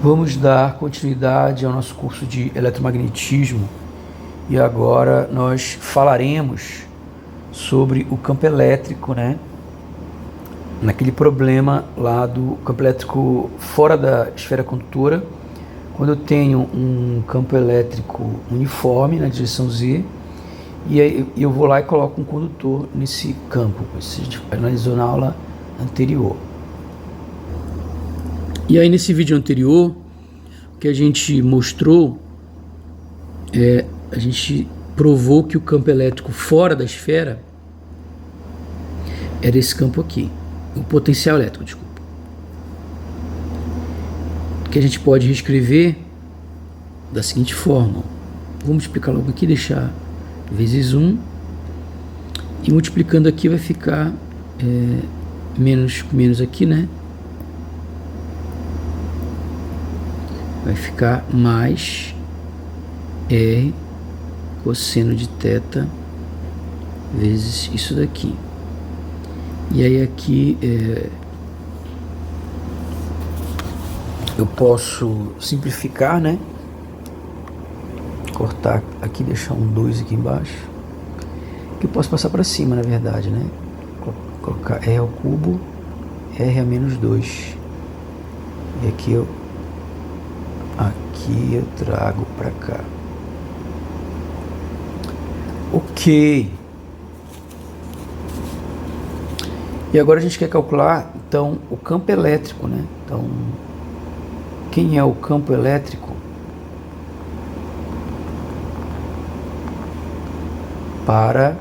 Vamos dar continuidade ao nosso curso de eletromagnetismo e agora nós falaremos sobre o campo elétrico, né? Naquele problema lá do campo elétrico fora da esfera condutora, quando eu tenho um campo elétrico uniforme na direção Z e aí eu vou lá e coloco um condutor nesse campo. Isso a gente analisou na aula anterior. E aí nesse vídeo anterior, o que a gente mostrou a gente provou que o campo elétrico fora da esfera era esse campo aqui, o potencial elétrico, desculpa. Que a gente pode reescrever da seguinte forma. Vou multiplicar logo aqui, deixar vezes 1 e multiplicando aqui vai ficar menos aqui, né? Vai ficar mais R cosseno de θ vezes isso daqui. E aí aqui eu posso simplificar, né? Cortar aqui, deixar um 2 aqui embaixo. Que eu posso passar para cima, na verdade, né? Colocar R ao cubo, R a menos 2. E aqui eu trago para cá. Ok. E agora a gente quer calcular, então, o campo elétrico, né? Então, quem é o campo elétrico para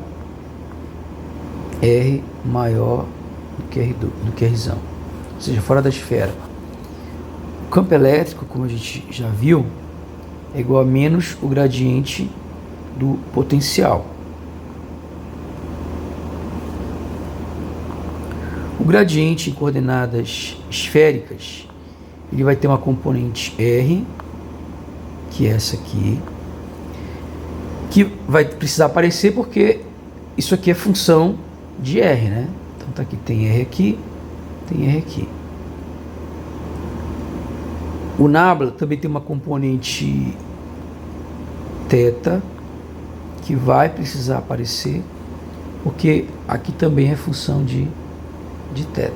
R maior do que R, ou seja, fora da esfera. O campo elétrico, como a gente já viu, é igual a menos o gradiente do potencial. O gradiente em coordenadas esféricas, ele vai ter uma componente R, que é essa aqui, que vai precisar aparecer porque isso aqui é função de R, né? Então tá aqui, tem R aqui, tem R aqui. O nabla também tem uma componente θ, que vai precisar aparecer, porque aqui também é função de θ.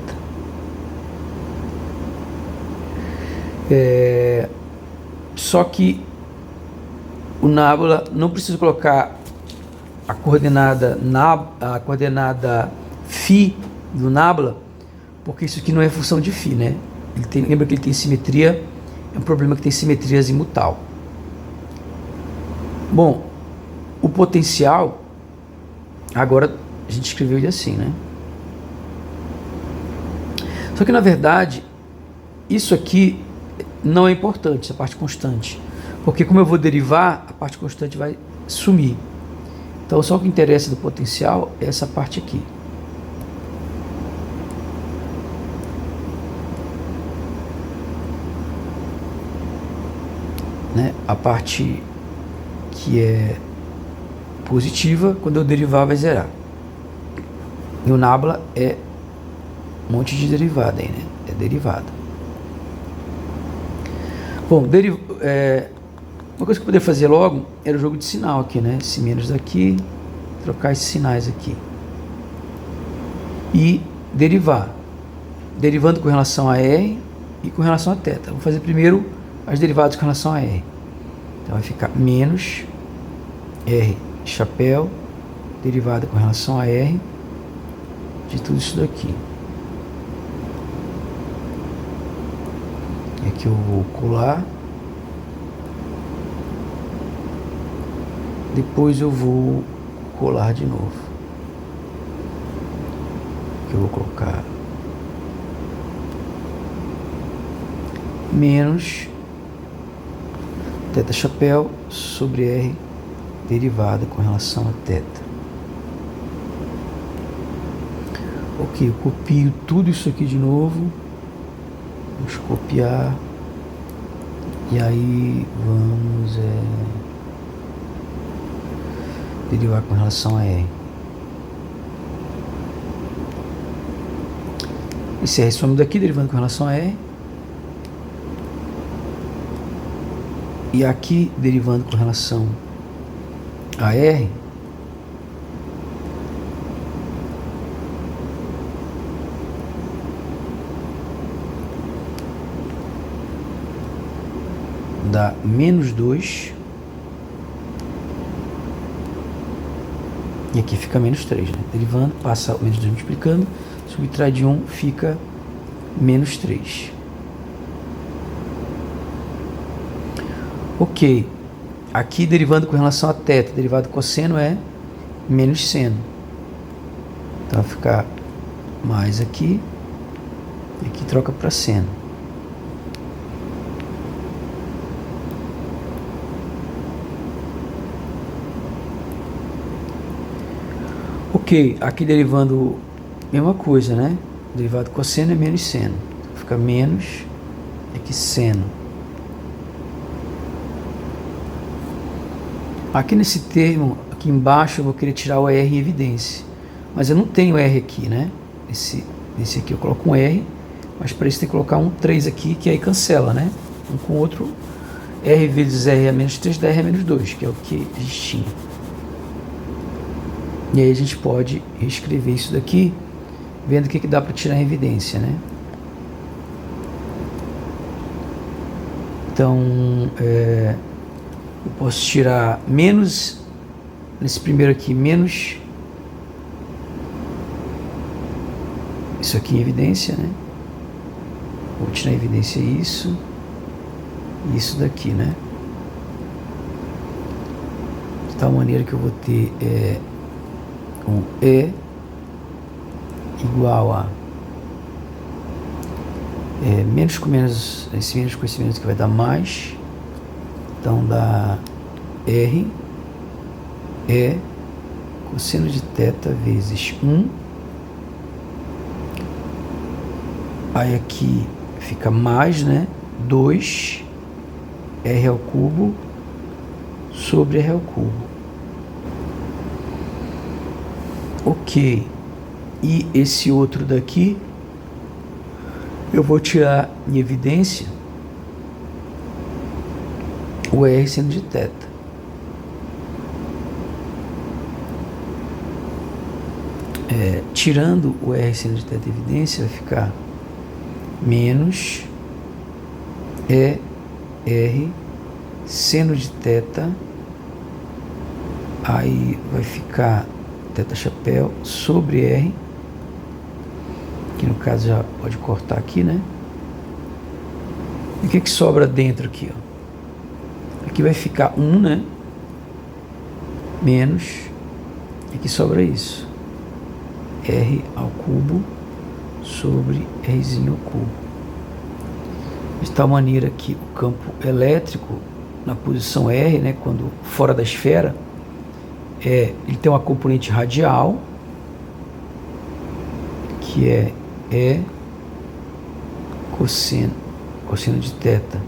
Só que o nabla não precisa colocar a coordenada φ do nabla, porque isso aqui não é função de φ, né? Lembra que ele tem simetria, é um problema que tem simetria azimutal. Bom, o potencial, agora a gente escreveu ele assim, né? Só que na verdade, isso aqui não é importante, essa parte constante. Porque como eu vou derivar, a parte constante vai sumir. Então só o que interessa do potencial é essa parte aqui. Né? A parte que é positiva, quando eu derivar vai zerar. E o nabla é um monte de derivada aí, né? É derivada. Bom, uma coisa que eu poderia fazer logo era o jogo de sinal aqui, né? Esse menos daqui, trocar esses sinais aqui. E derivar. Derivando com relação a R e com relação a θ. Vou fazer primeiro as derivadas com relação a R. Então vai ficar menos R chapéu, derivada com relação a R de tudo isso daqui. E aqui eu vou colar. Depois eu vou colar de novo. Aqui eu vou colocar menos θ chapéu sobre R derivada com relação a θ. Ok, eu copio tudo isso aqui de novo. Vamos copiar. E aí vamos derivar com relação a R. Esse R some daqui, derivando com relação a R. E aqui, derivando com relação a R, dá menos 2. E aqui fica menos 3, né? Derivando, passa o menos 2 multiplicando, subtrai de 1, fica menos 3. Ok. Aqui, derivando com relação a θ, derivado cosseno é menos seno. Então, vai ficar mais aqui. E aqui troca para seno. Ok, aqui derivando mesma coisa, né? Derivado cosseno é menos seno. Fica menos, aqui seno. Aqui nesse termo, aqui embaixo eu vou querer tirar o R em evidência. Mas eu não tenho R aqui, né? Esse aqui eu coloco um R, mas para isso tem que colocar um 3 aqui, que aí cancela, né? Um com o outro. R vezes R é menos 3, dá R é menos 2, que é o que a gente tinha. E aí a gente pode reescrever isso daqui, vendo o que dá para tirar em evidência, né? Então, eu posso tirar menos, nesse primeiro aqui, menos isso aqui em evidência, né? Vou tirar em evidência isso e isso daqui, né? De tal maneira que eu vou ter um E igual a menos com menos, esse menos com esse menos que vai dar mais, então dá R E cosseno de θ vezes 1, aí aqui fica mais, né, 2 R ao cubo sobre R ao cubo. Ok, e esse outro daqui eu vou tirar em evidência o R seno de θ. Tirando o R seno de θ em evidência, vai ficar menos ER seno de θ, aí vai ficar θ chapéu sobre R, que no caso já pode cortar aqui, né? E o que sobra dentro aqui, ó? Aqui vai ficar 1, né? Menos, e aqui sobra isso, R ao cubo sobre Rzinho ao cubo. De tal maneira que o campo elétrico na posição R, né, quando fora da esfera, ele tem uma componente radial, que é E cosseno de θ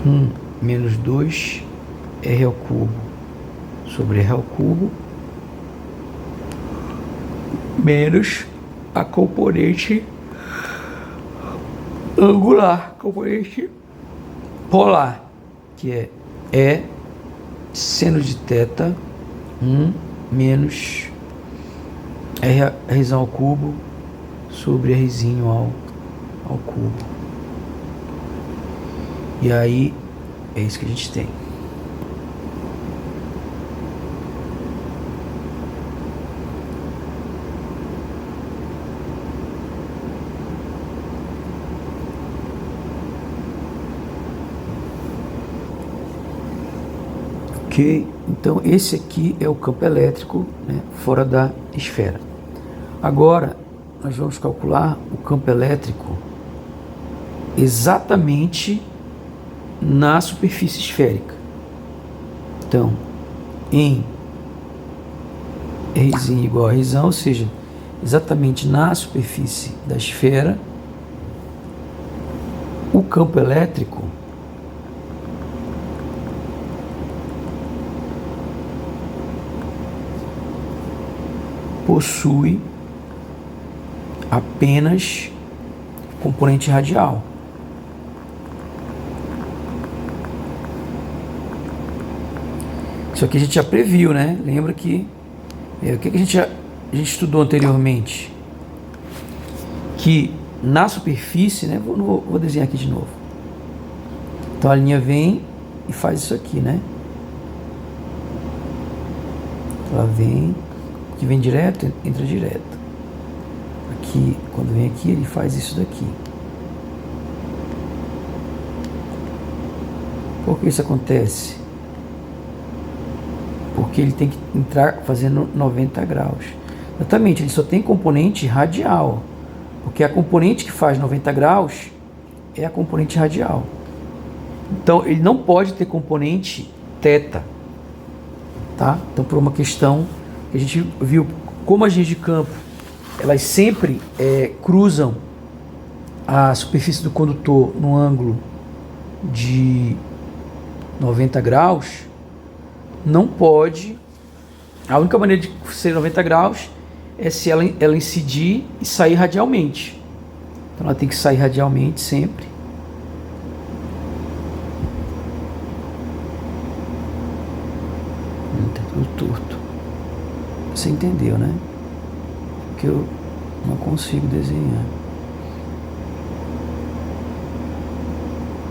1 menos 2 R ao cubo sobre R ao cubo, menos a componente angular, componente polar, que é E seno de θ 1 menos R ao cubo sobre Rzinho ao cubo. E aí é isso que a gente tem. Ok, então esse aqui é o campo elétrico, né, fora da esfera. Agora nós vamos calcular o campo elétrico exatamente na superfície esférica. Então, em Rzinho igual a Rzão, ou seja, exatamente na superfície da esfera, o campo elétrico possui apenas componente radial. Isso aqui a gente já previu, né? Lembra que o que a gente estudou anteriormente? Que na superfície, né? Vou desenhar aqui de novo. Então a linha vem e faz isso aqui, né? Ela vem, que vem direto, entra direto. Aqui, quando vem aqui, ele faz isso daqui. Por que isso acontece? Porque ele tem que entrar fazendo 90 graus. Exatamente, ele só tem componente radial. Porque a componente que faz 90 graus é a componente radial. Então, ele não pode ter componente θ. Tá? Então, por uma questão que a gente viu, como as linhas de campo, elas sempre cruzam a superfície do condutor no ângulo de 90 graus, não pode. A única maneira de ser 90 graus é se ela incidir e sair radialmente. Então ela tem que sair radialmente sempre. Tá tudo torto. Você entendeu, né? Porque eu não consigo desenhar.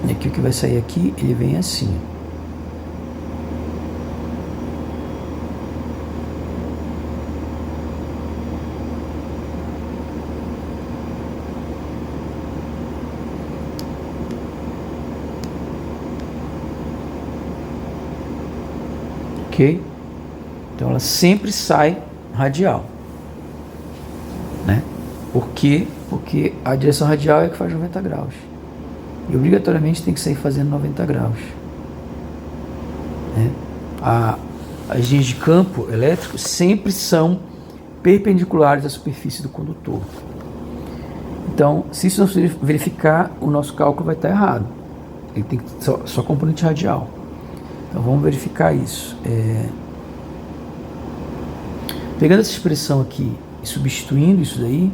E aqui o que vai sair aqui, ele vem assim. Ok? Então ela sempre sai radial, né? Por quê? Porque a direção radial é que faz 90 graus. E obrigatoriamente tem que sair fazendo 90 graus. Né? As linhas de campo elétrico sempre são perpendiculares à superfície do condutor. Então, se isso não se verificar, o nosso cálculo vai estar errado. Ele tem que só componente radial. Então vamos verificar isso. Pegando essa expressão aqui e substituindo isso daí,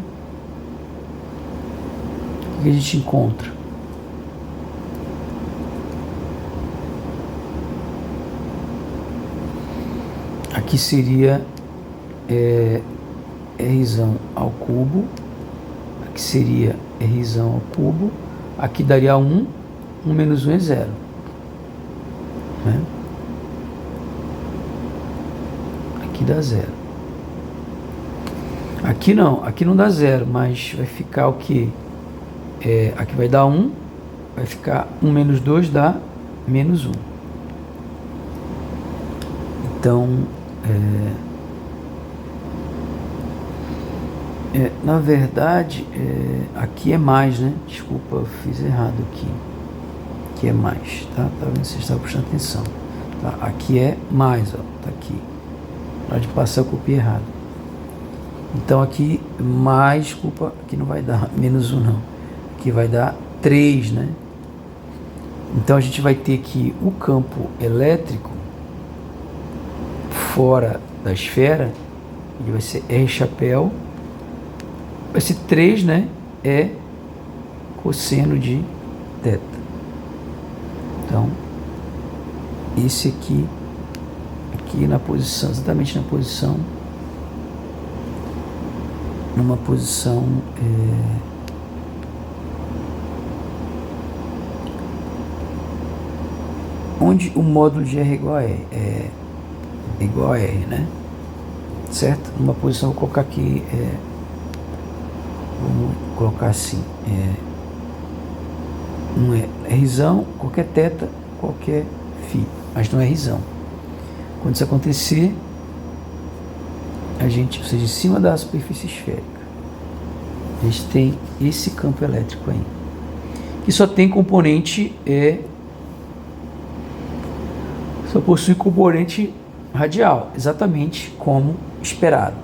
o que a gente encontra? Aqui seria R ao cubo, aqui seria R ao cubo, aqui daria 1, 1 menos 1 é 0. Né? Aqui dá 0. Aqui não dá 0, mas vai ficar o que? Aqui vai dar 1, vai ficar 1 menos 2 dá menos 1. Então, na verdade, aqui é mais, né? Desculpa, eu fiz errado aqui. Aqui é mais, tá? Tá vendo? Vocês estavam prestando atenção. Tá? Aqui é mais, ó. Tá aqui. Na hora de passar, eu copiei errado. Então, aqui mais, desculpa, aqui não vai dar menos 1, não. Aqui vai dar 3, né? Então, a gente vai ter que o campo elétrico fora da esfera, ele vai ser R chapéu, vai ser 3, né? É cosseno de θ. Então, esse aqui na posição, exatamente na posição, numa posição onde o módulo de R é igual a R, né? Certo? Numa posição, vou colocar aqui, vamos colocar assim, não é Rzão, qualquer θ, qualquer φ, mas não é Rzão. Quando isso acontecer, ou seja, em cima da superfície esférica, a gente tem esse campo elétrico aí, que só tem componente, só possui componente radial, exatamente como esperado.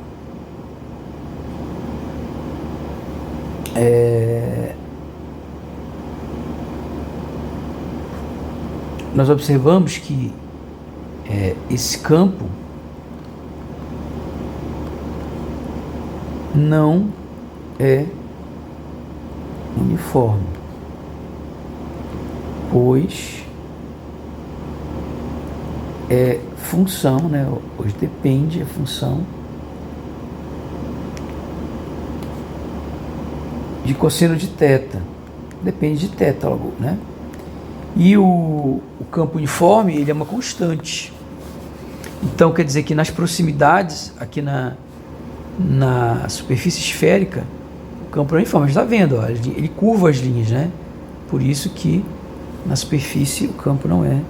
Nós observamos que esse campo não é uniforme, pois é função, né? Hoje depende a função de cosseno de θ. Depende de θ, né? E o campo uniforme, ele é uma constante. Então, quer dizer que nas proximidades, aqui na superfície esférica, o campo é uniforme. A gente está vendo, ó, ele curva as linhas, né? Por isso que na superfície o campo não é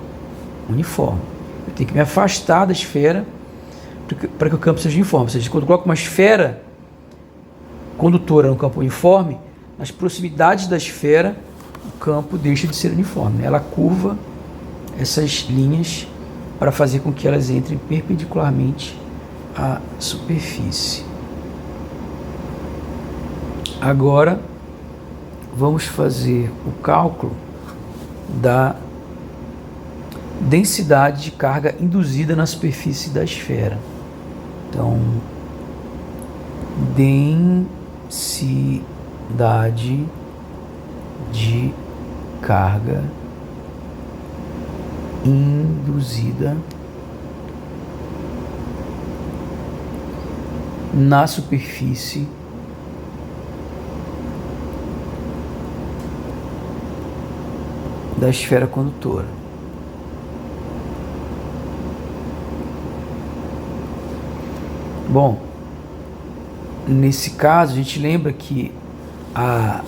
uniforme. Eu tenho que me afastar da esfera para que o campo seja uniforme. Ou seja, quando eu coloco uma esfera condutora no campo uniforme, nas proximidades da esfera, o campo deixa de ser uniforme, né? Ela curva essas linhas para fazer com que elas entrem perpendicularmente à superfície. Agora, vamos fazer o cálculo da densidade de carga induzida na superfície da esfera. Então, densidade de carga induzida na superfície da esfera condutora. Bom, nesse caso a gente lembra que a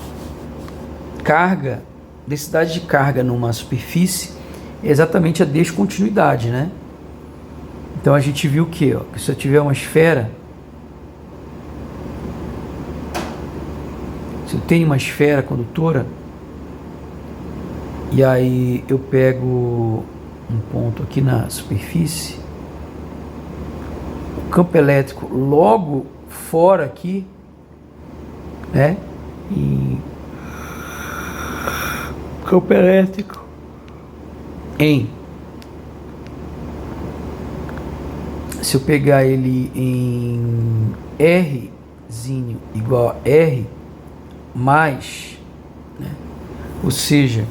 carga, densidade de carga numa superfície é exatamente a descontinuidade, né? Então a gente viu que se eu tiver uma esfera, se eu tenho uma esfera condutora, e aí eu pego um ponto aqui na superfície, o campo elétrico logo fora aqui, né? E campo elétrico se eu pegar ele em Rzinho igual a R mais, né? Ou seja,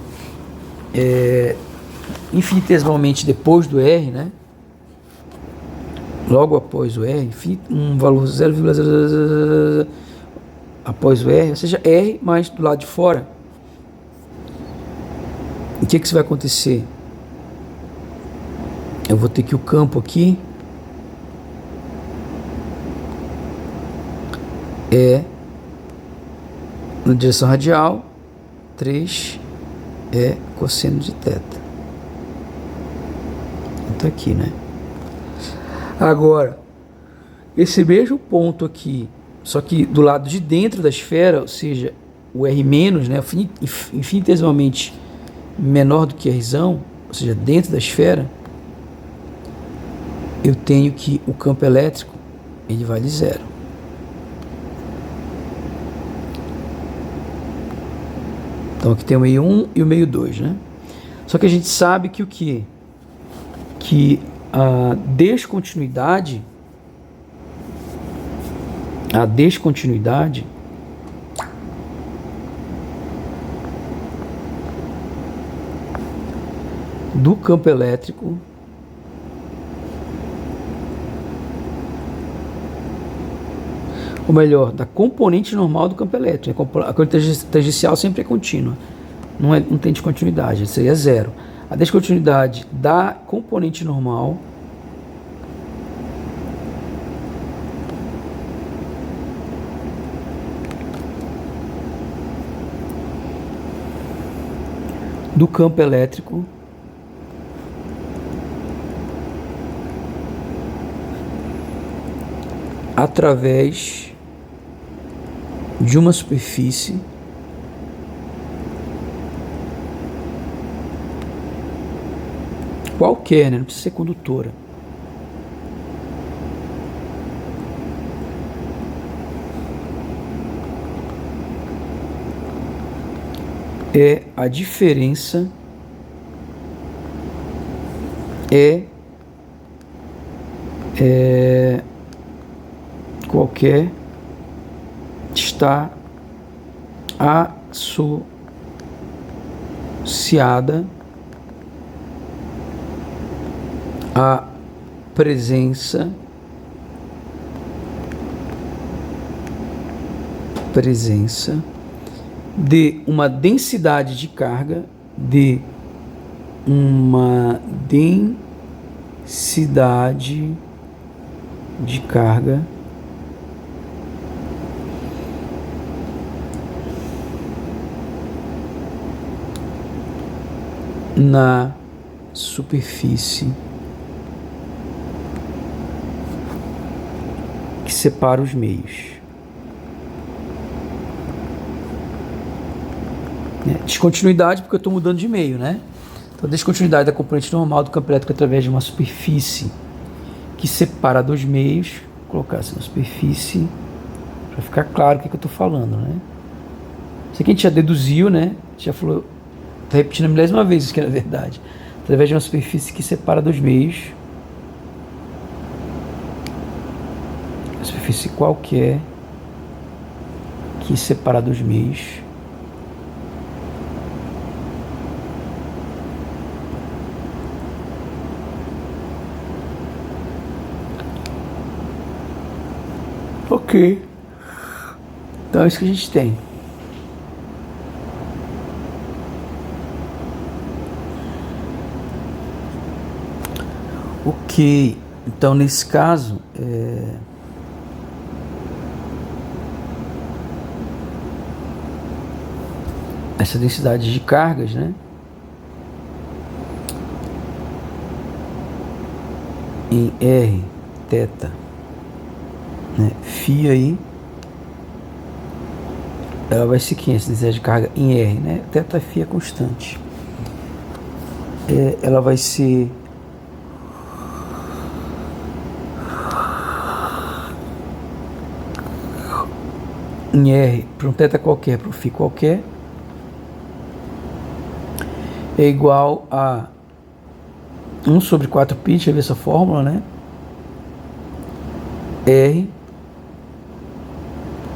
infinitesimalmente depois do R, né? Logo após o R, um valor 0,000 após o R, ou seja, R mais do lado de fora. O que vai acontecer? Eu vou ter que o campo aqui é na direção radial, 3 é cosseno de θ. Então aqui, né? Agora, esse mesmo ponto aqui, só que do lado de dentro da esfera, ou seja, o R menos, né, infinitesimalmente menor do que Rzão, ou seja, dentro da esfera, eu tenho que o campo elétrico, ele vale 0. Então aqui tem o meio 1 e o meio 2, né? Só que a gente sabe que o quê? Que a descontinuidade do campo elétrico ou melhor, da componente normal do campo elétrico. A corrente tangencial sempre é contínua, não tem descontinuidade, isso aí é 0. A descontinuidade da componente normal do campo elétrico através de uma superfície qualquer, né? Não precisa ser condutora. É a diferença qualquer está associada a presença de uma densidade de carga, na superfície que separa os meios. Descontinuidade, porque eu estou mudando de meio, né? Então, descontinuidade da componente normal do campo elétrico através de uma superfície que separa dois meios. Vou colocar assim, uma superfície, para ficar claro o que eu estou falando, né? Isso aqui a gente já deduziu, né? A gente já falou, está repetindo a milésima vez isso que é verdade. Através de uma superfície que separa dois meios. Uma superfície qualquer que separa dois meios. Ok. Então é isso que a gente tem. Ok. Então nesse caso essa densidade de cargas, né? Em R, θ, né? Φ aí, ela vai ser 500, densidade de carga em R, né? Θ, Φ é constante. Ela vai ser em R, para um θ qualquer, para um Φ qualquer, é igual a 1 sobre 4π, deixa eu ver essa fórmula, né? R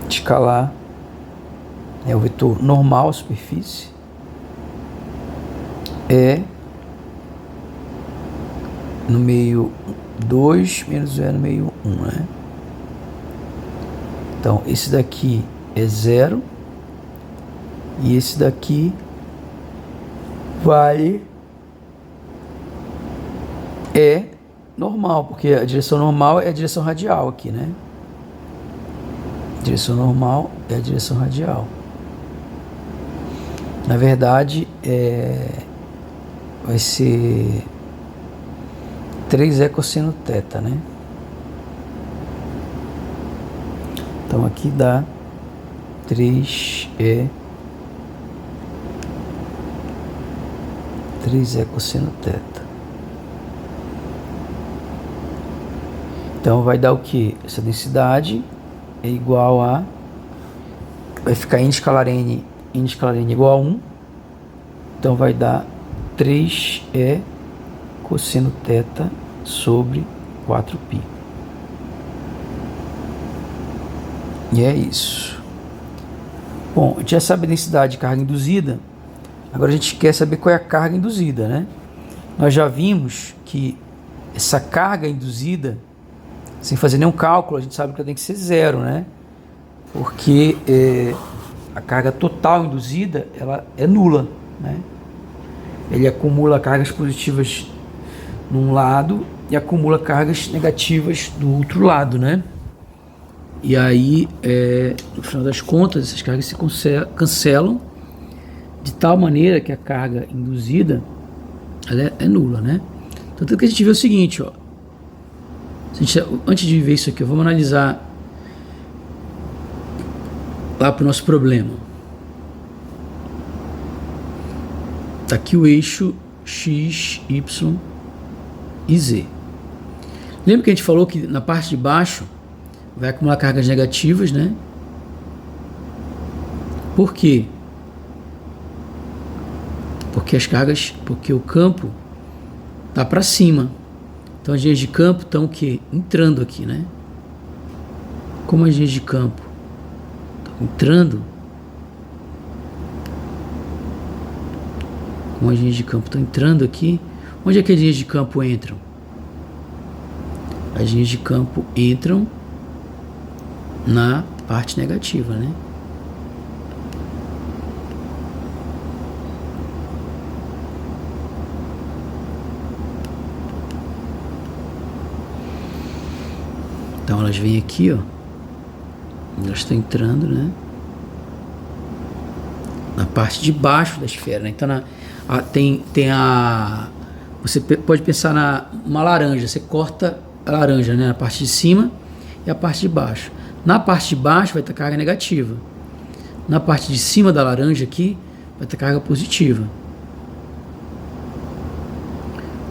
escalar é o vetor normal à superfície, no meio 2 menos E no meio 1, né? Então esse daqui é 0 e esse daqui vai normal, porque a direção normal é a direção radial aqui, né? Direção normal é a direção radial. Na verdade, vai ser 3E cosseno θ, né? Então aqui dá 3E cosseno θ. Então vai dar o que? Essa densidade é igual a, vai ficar n escalar n igual a 1, então vai dar 3E cosseno θ sobre 4π. E é isso. Bom, a gente já sabe a densidade de carga induzida, agora a gente quer saber qual é a carga induzida, né? Nós já vimos que essa carga induzida, sem fazer nenhum cálculo, a gente sabe que ela tem que ser 0, né? Porque a carga total induzida, ela é nula, né? Ele acumula cargas positivas num lado e acumula cargas negativas do outro lado, né? E aí, no final das contas, essas cargas se cancelam de tal maneira que a carga induzida, ela é nula, né? Tanto que a gente vê o seguinte, ó. Antes de ver isso aqui, vamos analisar lá para o nosso problema. Está aqui o eixo X, Y e Z. Lembra que a gente falou que na parte de baixo vai acumular cargas negativas, né? Por quê? Porque o campo está para cima. Então as linhas de campo estão o quê? Entrando aqui, né? Como as linhas de campo estão entrando, aqui, onde é que as linhas de campo entram? as linhas de campo entram na parte negativa, né? Então elas vêm aqui, ó. Elas estão entrando, né? Na parte de baixo da esfera, né? Então tem a. Você pode pensar uma laranja. Você corta a laranja, né? Na parte de cima e a parte de baixo. Na parte de baixo vai ter carga negativa. Na parte de cima da laranja aqui vai ter carga positiva.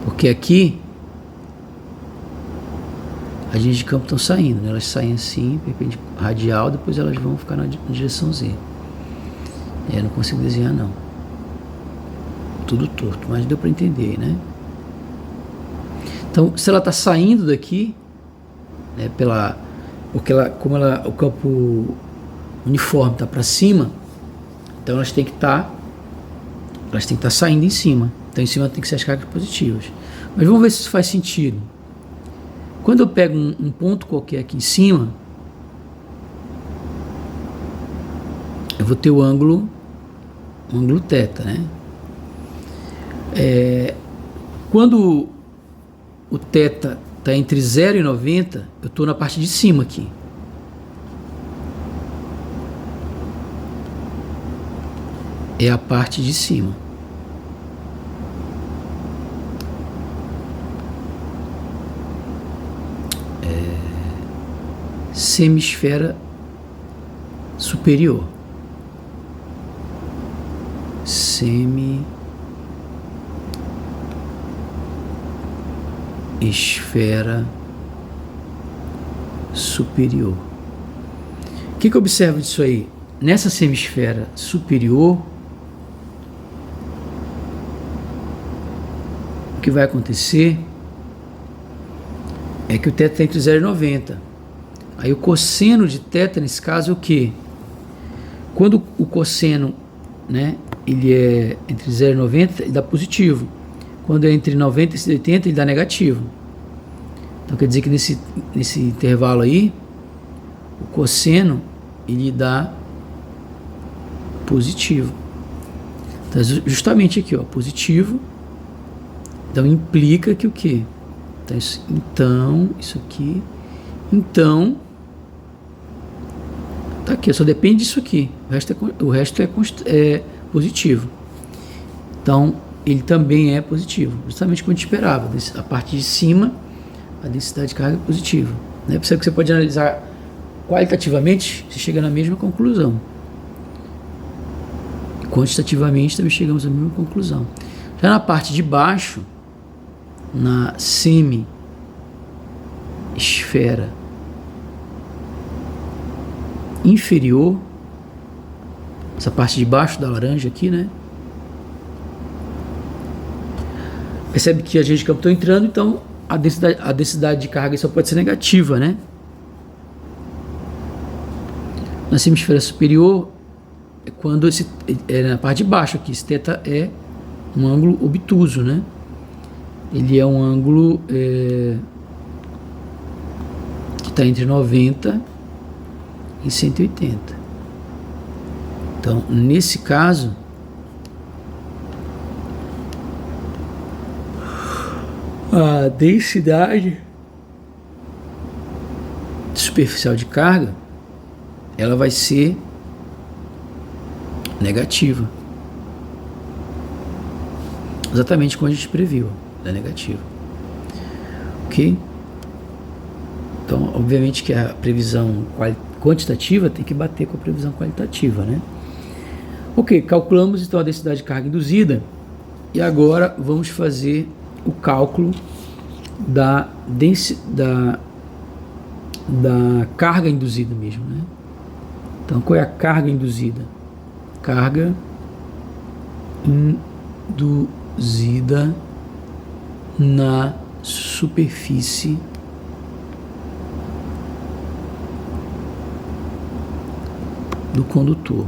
Porque aqui as linhas de campo estão saindo, né? Elas saem assim, perpendicular, radial, depois elas vão ficar na direção Z. Eu não consigo desenhar, não. Tudo torto, mas deu para entender, né? Então, se ela está saindo daqui, né, porque o campo uniforme está para cima, então elas têm que estar saindo em cima. Então, em cima tem que ser as cargas positivas. Mas vamos ver se isso faz sentido. Quando eu pego um ponto qualquer aqui em cima, eu vou ter o ângulo θ, né? Quando o θ está entre 0 e 90, eu estou na parte de cima aqui. É a parte de cima. Semisfera superior. Esfera superior. O que eu observo disso aí? Nessa semisfera superior, o que vai acontecer é que o θ está entre 0 e 90. Aí o cosseno de θ, nesse caso, é o quê? Quando o cosseno, né, ele é entre 0 e 90, ele dá positivo. Quando é entre 90 e 80, ele dá negativo. Então quer dizer que nesse intervalo aí, o cosseno, ele dá positivo. Então, justamente aqui, ó, positivo. Então implica que o quê? Então, isso aqui. Então, tá aqui, só depende disso aqui. O resto é positivo. Então, ele também é positivo, justamente como a gente esperava. A parte de cima, a densidade de carga é positiva. Né? Percebe que você pode analisar qualitativamente, você chega na mesma conclusão. Quantitativamente, também chegamos à mesma conclusão. Já na parte de baixo, na semi-esfera inferior, essa parte de baixo da laranja aqui, né? Percebe que a gente de campo está entrando, então a densidade de carga só pode ser negativa, né? Na semisfera superior, é quando na parte de baixo aqui, esse θ é um ângulo obtuso, né? Ele é um ângulo que está entre 90 e 180. Então, nesse caso, a densidade superficial de carga, ela vai ser negativa. Exatamente como a gente previu, é negativa. Ok? Então, obviamente que a previsão quantitativa tem que bater com a previsão qualitativa, né? Ok, calculamos então a densidade de carga induzida e agora vamos fazer o cálculo da carga induzida mesmo, né? Então, qual é a carga induzida? Carga induzida na superfície do condutor.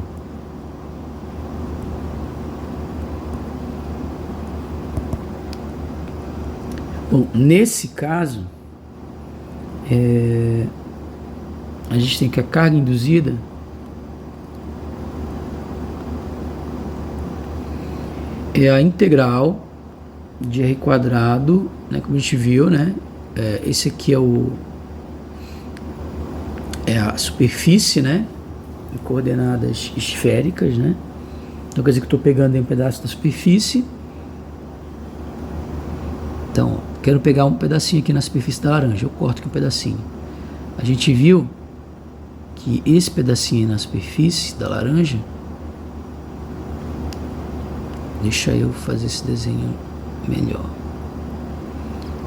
Bom, nesse caso, a gente tem que a carga induzida é a integral de r quadrado, né, como a gente viu, né? Esse aqui é a superfície, né, em coordenadas esféricas, né? Então quer dizer que eu estou pegando um pedaço da superfície. Então, quero pegar um pedacinho aqui na superfície da laranja, eu corto aqui um pedacinho. A gente viu que esse pedacinho na superfície da laranja, deixa eu fazer esse desenho melhor.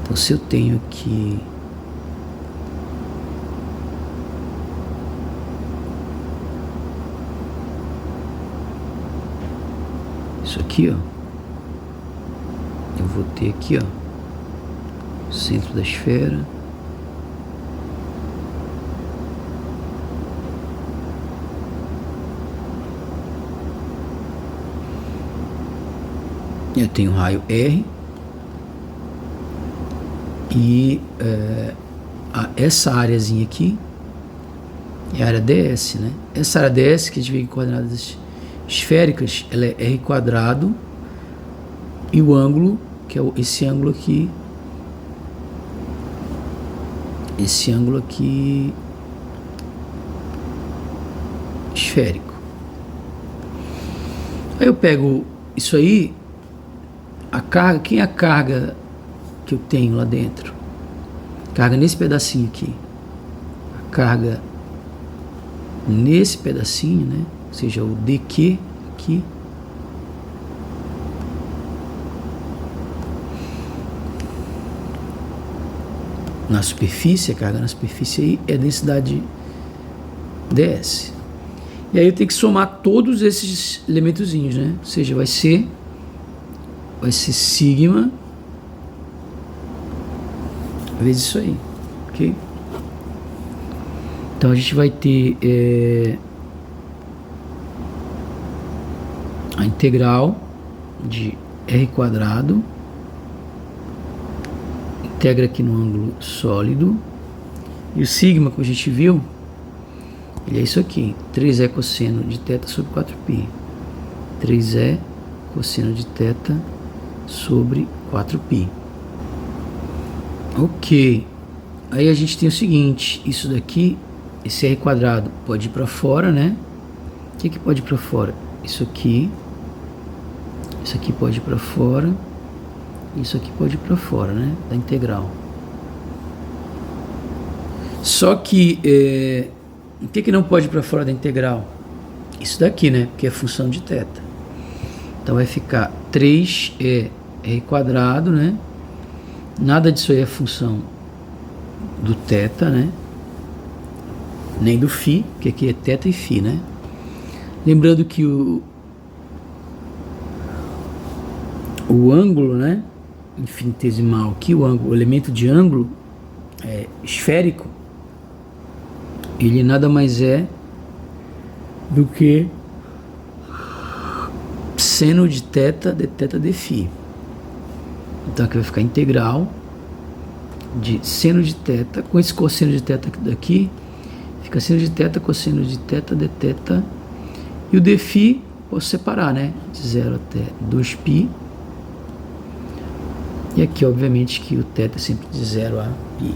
Então, se eu tenho aqui isso aqui, ó, eu vou ter aqui, ó, centro da esfera, eu tenho um raio R e essa áreazinha aqui é a área DS, né? Essa área DS que a gente vê em coordenadas esféricas, ela é R quadrado e o ângulo, que é esse ângulo aqui, esférico. Aí eu pego isso aí, a carga, quem é a carga que eu tenho lá dentro? Carga nesse pedacinho aqui. A carga nesse pedacinho, né? Ou seja, o dq aqui. Na superfície, a carga na superfície aí é a densidade ds. E aí eu tenho que somar todos esses elementozinhos, né? Ou seja, vai ser sigma vezes isso aí, ok? Então a gente vai ter a integral de r quadrado, integra aqui no ângulo sólido, e o sigma, como a gente viu, ele é isso aqui, 3e cosseno de θ sobre 4π, 3e cosseno de θ sobre 4π. Ok, aí a gente tem o seguinte, isso daqui, esse r quadrado pode ir para fora, né? O que pode ir para fora? Isso aqui pode ir para fora, isso aqui pode ir para fora, né? Da integral. Só que o que não pode ir para fora da integral? Isso daqui, né? Porque é função de θ. Então vai ficar 3e r quadrado, né? Nada disso aí é função do θ, né? Nem do φ, porque aqui é θ e φ, né? Lembrando que o ângulo, né? Infinitesimal aqui, o elemento de ângulo esférico, ele nada mais é do que seno de θ de θ de φ. Então aqui vai ficar integral de seno de θ, com esse cosseno de θ daqui, fica seno de θ, cosseno de θ de θ, e o dφ posso separar, né? De 0 até 2π. E aqui, obviamente, que o θ é sempre de 0 a π.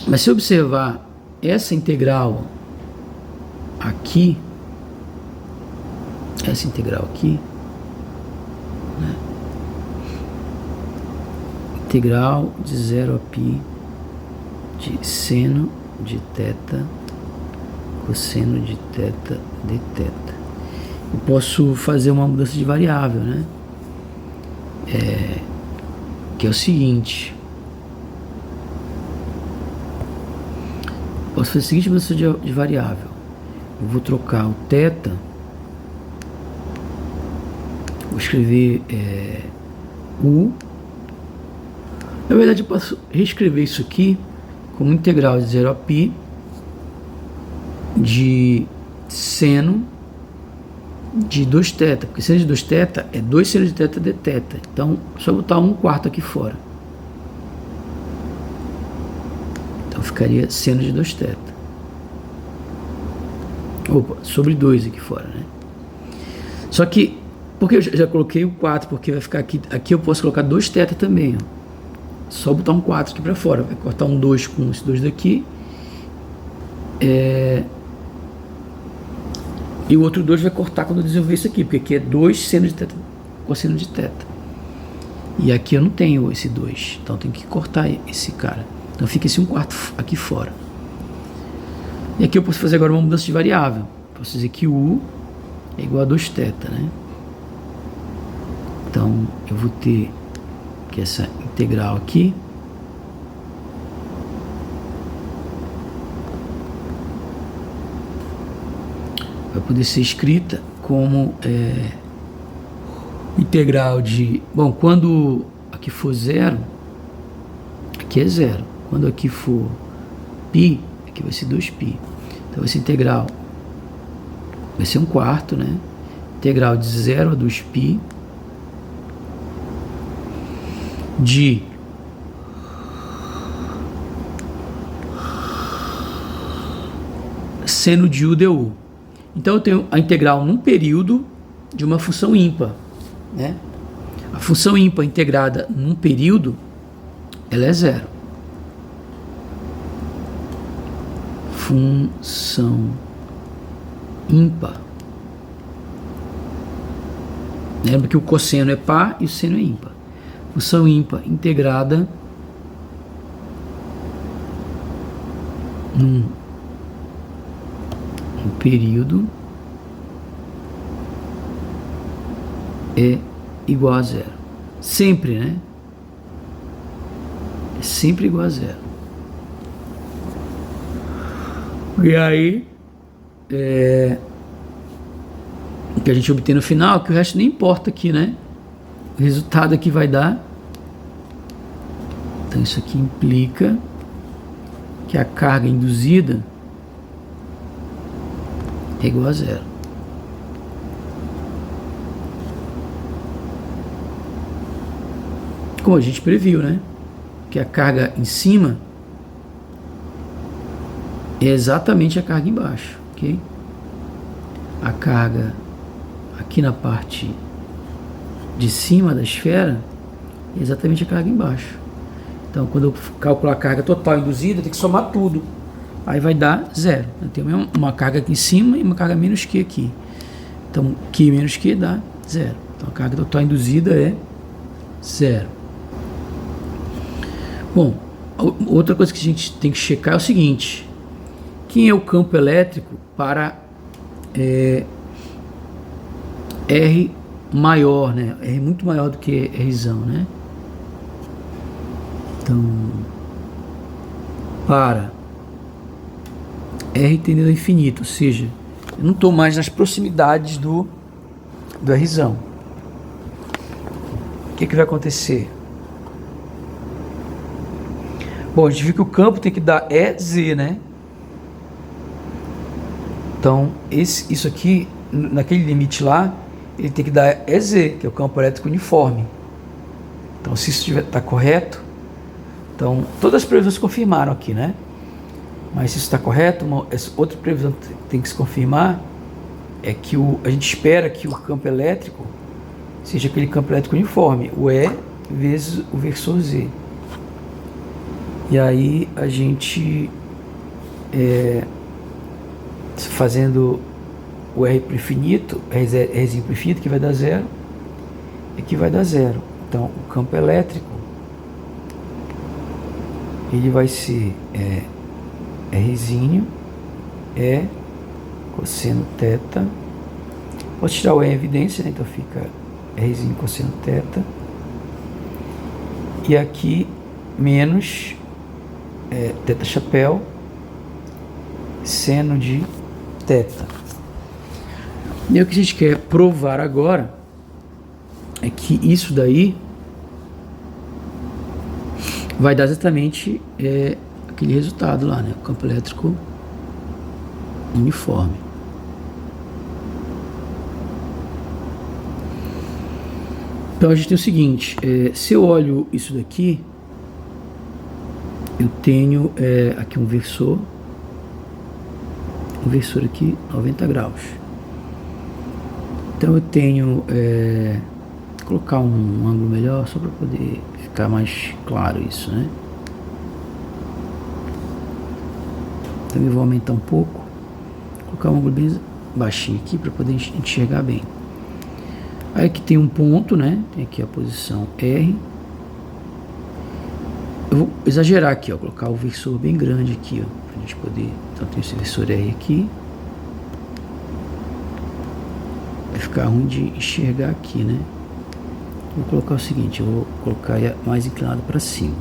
Mas se observar essa integral aqui, né? Integral de 0 a π de seno de θ cosseno de θ de θ. Eu posso fazer uma mudança de variável, né? Que é o seguinte. Posso fazer a seguinte mudança de variável. Eu vou trocar o θ. Vou escrever U. Na verdade, eu posso reescrever isso aqui como integral de 0 a π de seno de 2θ, porque seno de 2θ é 2 seno de θ de θ. Então, só botar 1/4 aqui fora. Então ficaria seno de 2θ. Opa, sobre 2 aqui fora, né? Só que, porque eu já coloquei o 4, porque vai ficar aqui, aqui eu posso colocar 2θ também, ó. Só botar um 4 aqui para fora, vai cortar um 2 com esse 2 daqui. E o outro 2 vai cortar quando eu desenvolver isso aqui, porque aqui é 2 seno de θ, cosseno de θ. E aqui eu não tenho esse 2, então eu tenho que cortar esse cara. Então fica esse 1/4 aqui fora. E aqui eu posso fazer agora uma mudança de variável. Posso dizer que U é igual a 2θ, né? Então eu vou ter que essa integral aqui vai poder ser escrita como integral de... Bom, quando aqui for 0, aqui é 0. Quando aqui for π, aqui vai ser 2π. Então essa integral vai ser 1/4, né? Integral de 0 a 2π de seno de U du. Então eu tenho a integral num período de uma função ímpar, né? A função ímpar integrada num período, ela é 0. Função ímpar. Lembra que o cosseno é par e o seno é ímpar. Função ímpar integrada num período é igual a 0. Sempre, né? É sempre igual a 0. E aí, o que a gente obtém no final, que o resto nem importa aqui, né? O resultado aqui vai dar. Então isso aqui implica que a carga induzida é igual a 0. Como a gente previu, né? Que a carga em cima é exatamente a carga embaixo, ok? A carga aqui na parte de cima da esfera é exatamente a carga embaixo. Então, quando eu calcular a carga total induzida, tem que somar tudo. Aí vai dar 0. Eu tenho uma carga aqui em cima e uma carga menos Q aqui. Então, Q menos Q dá 0. Então, a carga total induzida é 0. Bom, outra coisa que a gente tem que checar é o seguinte. Quem é o campo elétrico para R maior, né? R muito maior do que Rzão, né? Então, para R tendendo ao infinito, ou seja, eu não estou mais nas proximidades do Rzão. O que vai acontecer? Bom, a gente viu que o campo tem que dar EZ, né? Então, isso aqui, naquele limite lá, ele tem que dar EZ, que é o campo elétrico uniforme. Então, se isso está correto, então, todas as previsões se confirmaram aqui, né? Mas se isso está correto, outra previsão que tem que se confirmar é que a gente espera que o campo elétrico seja aquele campo elétrico uniforme, o E vezes o versor Z. E aí a gente, fazendo o R para o infinito, Rzinho para o infinito, que vai dar 0, aqui vai dar 0. Então, o campo elétrico, ele vai ser Rzinho cosseno θ. Posso tirar o E em evidência, né? Então fica Rzinho cosseno θ. E aqui menos θ chapéu seno de θ. E o que a gente quer provar agora é que isso daí vai dar exatamente aquele resultado lá, né? O campo elétrico uniforme. Então a gente tem o seguinte, se eu olho isso daqui, eu tenho aqui um versor aqui 90 graus. Então eu tenho colocar um ângulo melhor só para poder ficar mais claro isso, né? Então eu vou aumentar um pouco, colocar um ângulo bem baixinho aqui para poder enxergar bem. Aí aqui tem um ponto, né? Tem aqui a posição R. Eu vou exagerar aqui, ó, colocar o versor bem grande aqui, ó, pra gente poder. Então tem esse versor R aqui. Vai ficar ruim de enxergar aqui, né? Vou colocar o seguinte, eu vou colocar mais inclinado para cima.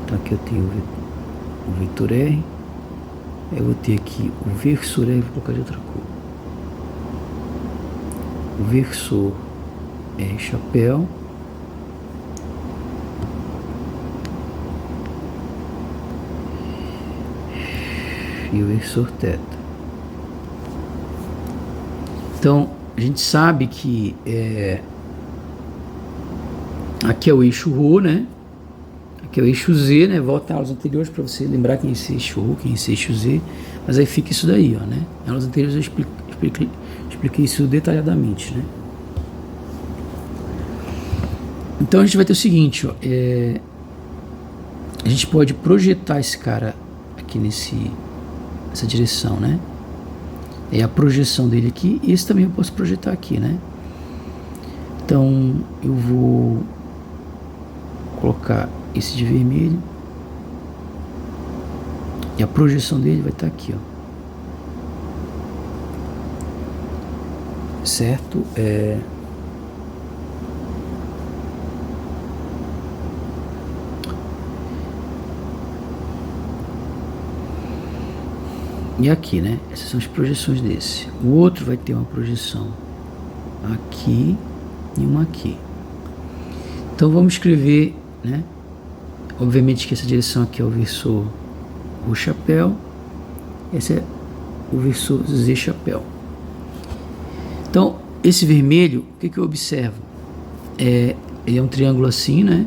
Então aqui eu tenho o vetor R. Eu vou ter aqui o versor R, vou colocar de outra cor. O versor R chapéu. E o versor θ. Então a gente sabe que aqui é o eixo ρ, né? Aqui é o eixo Z, né? Volta a aulas anteriores para você lembrar quem é esse eixo ρ, quem é esse eixo Z. Mas aí fica isso daí, ó, né? Em aulas anteriores eu expliquei isso detalhadamente, né? Então a gente vai ter o seguinte, ó, a gente pode projetar esse cara aqui nessa direção, né? É a projeção dele aqui, e esse também eu posso projetar aqui, né? Então eu vou colocar esse de vermelho e a projeção dele vai estar aqui, ó. Certo? E aqui, né? Essas são as projeções desse. O outro vai ter uma projeção aqui e uma aqui. Então vamos escrever, né? Obviamente que essa direção aqui é o versor O chapéu. Esse é o versor Z chapéu. Então esse vermelho, o que eu observo? Ele é um triângulo assim, né?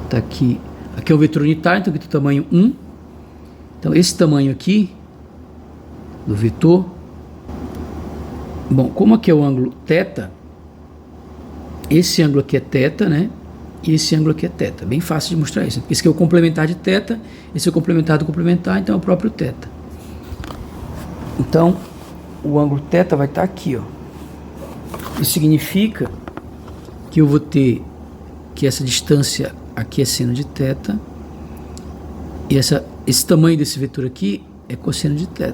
Tá aqui. Aqui é o vetor unitário, então aqui tem o tamanho 1. Então esse tamanho aqui do vetor, bom, como aqui é o ângulo θ, esse ângulo aqui é θ, né? E esse ângulo aqui é θ. Bem fácil de mostrar isso. Esse aqui é o complementar de θ, esse é o complementar do complementar, então é o próprio θ. Então o ângulo θ vai estar aqui, ó. Isso significa que eu vou ter que essa distância aqui é seno de θ e esse tamanho desse vetor aqui é cosseno de θ.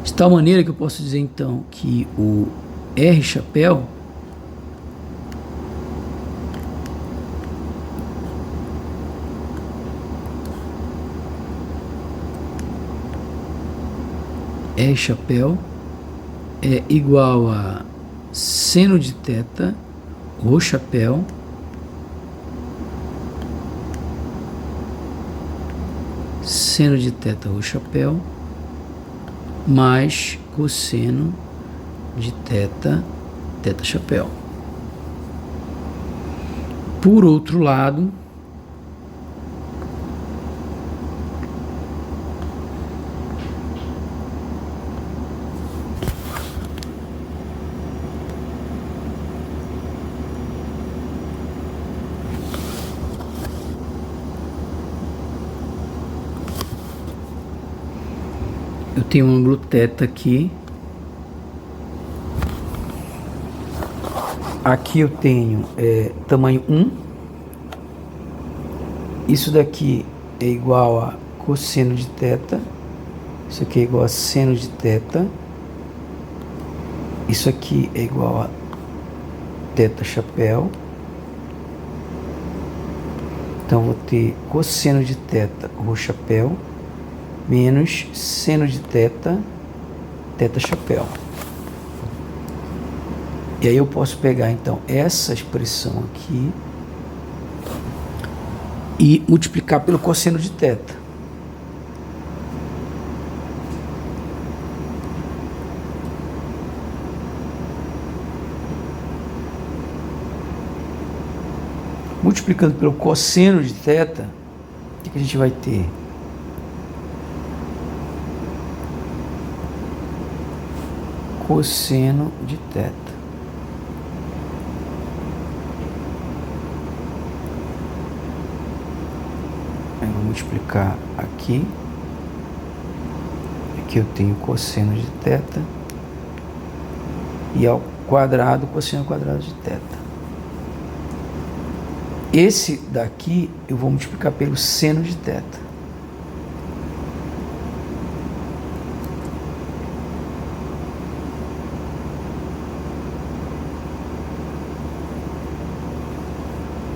De tal maneira que eu posso dizer então que o R chapéu é igual a seno de θ, Rho chapéu, seno de θ, Rho chapéu, mais cosseno de θ, θ chapéu. Por outro lado, eu tenho um ângulo θ aqui. Aqui eu tenho tamanho 1. Isso daqui é igual a cosseno de θ. Isso aqui é igual a seno de θ. Isso aqui é igual a θ chapéu. Então vou ter cosseno de θ, Rho chapéu, menos seno de θ, θ chapéu. E aí eu posso pegar então essa expressão aqui e multiplicar pelo cosseno de θ. multiplicando pelo cosseno de θ, o que a gente vai ter? Cosseno de θ. Eu vou multiplicar aqui. Aqui eu tenho cosseno de θ. E ao quadrado, cosseno quadrado de θ. Esse daqui eu vou multiplicar pelo seno de θ.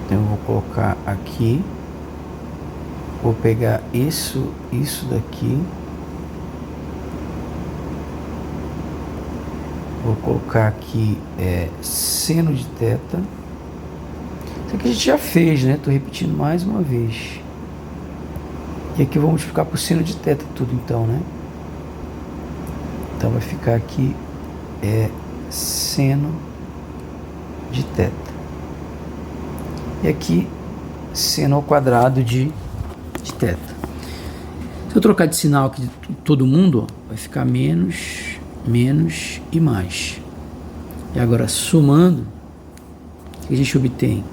Então eu vou colocar aqui, vou pegar isso daqui, vou colocar aqui seno de θ. Isso aqui a gente já fez, né? Estou repetindo mais uma vez. E aqui eu vou multiplicar por seno de θ tudo então, né? Então vai ficar aqui seno de θ. E aqui seno ao quadrado de θ. Se eu trocar de sinal aqui de todo mundo, ó, vai ficar menos, menos e mais. E agora somando, o que a gente obtém?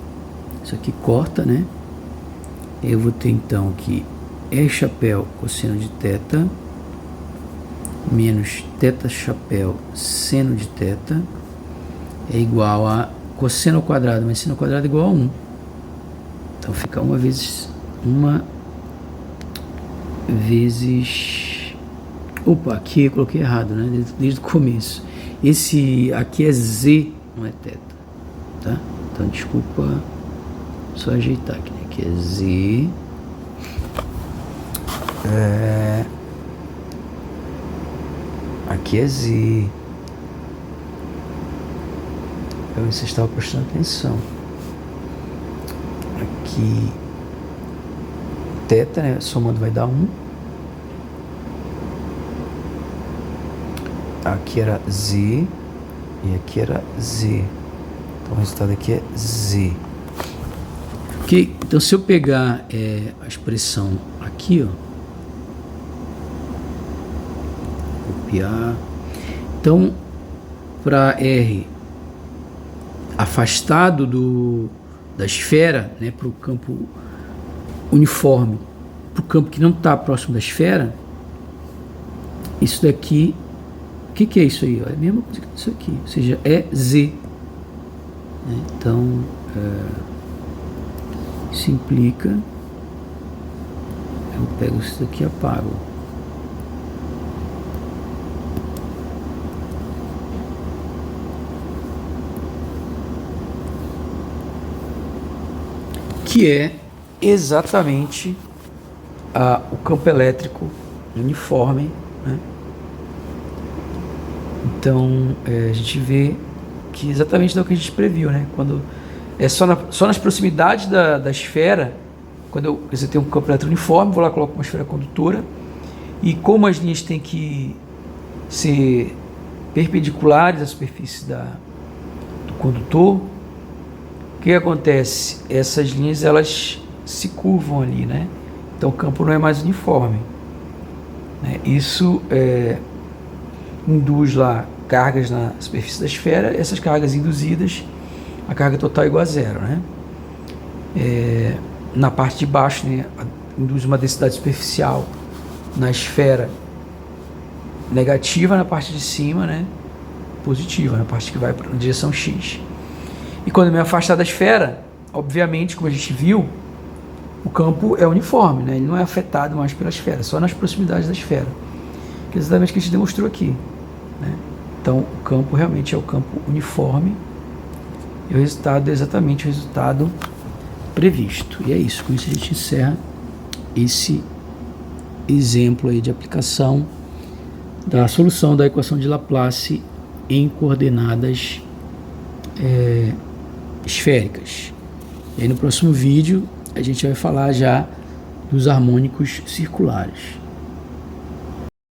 Isso aqui corta, né? Eu vou ter então que chapéu cosseno de θ menos θ chapéu seno de θ é igual a cosseno ao quadrado, mas seno ao quadrado é igual a 1. Então fica 1 vezes... Opa, aqui eu coloquei errado, né? Desde o começo. Esse aqui é z, não é θ, tá? Então desculpa, só ajeitar aqui, né? Aqui é z. Aqui é z. Para ver se você estava prestando atenção. Aqui θ, né? Somando vai dar 1. Aqui era z e aqui era z. Então o resultado aqui é z. Ok? Então se eu pegar a expressão aqui, ó, copiar. Então para R afastado da esfera, né, para o campo uniforme, para o campo que não está próximo da esfera, isso daqui, o que é isso aí? É a mesma coisa que isso aqui, ou seja, é Z. Então, isso implica, eu pego isso daqui e apago. Que é exatamente o campo elétrico uniforme, né? Então a gente vê que exatamente é o que a gente previu, né? Quando só nas proximidades da esfera, quando você tem um campo elétrico uniforme, vou lá, coloco uma esfera condutora, e como as linhas têm que ser perpendiculares à superfície do condutor, o que acontece? Essas linhas elas se curvam ali, né? Então o campo não é mais uniforme, né? Isso induz lá cargas na superfície da esfera. Essas cargas induzidas, a carga total é igual a zero, né? Na parte de baixo, né, induz uma densidade superficial na esfera negativa, na parte de cima, né, positiva, na parte que vai para a direção x. E quando eu me afastar da esfera, obviamente, como a gente viu, o campo é uniforme, né? Ele não é afetado mais pela esfera, só nas proximidades da esfera, que é exatamente o que a gente demonstrou aqui, né? Então o campo realmente é o campo uniforme e o resultado é exatamente o resultado previsto. E é isso, com isso a gente encerra esse exemplo aí de aplicação da solução da equação de Laplace em coordenadas esféricas. E aí no próximo vídeo a gente vai falar já dos harmônicos circulares.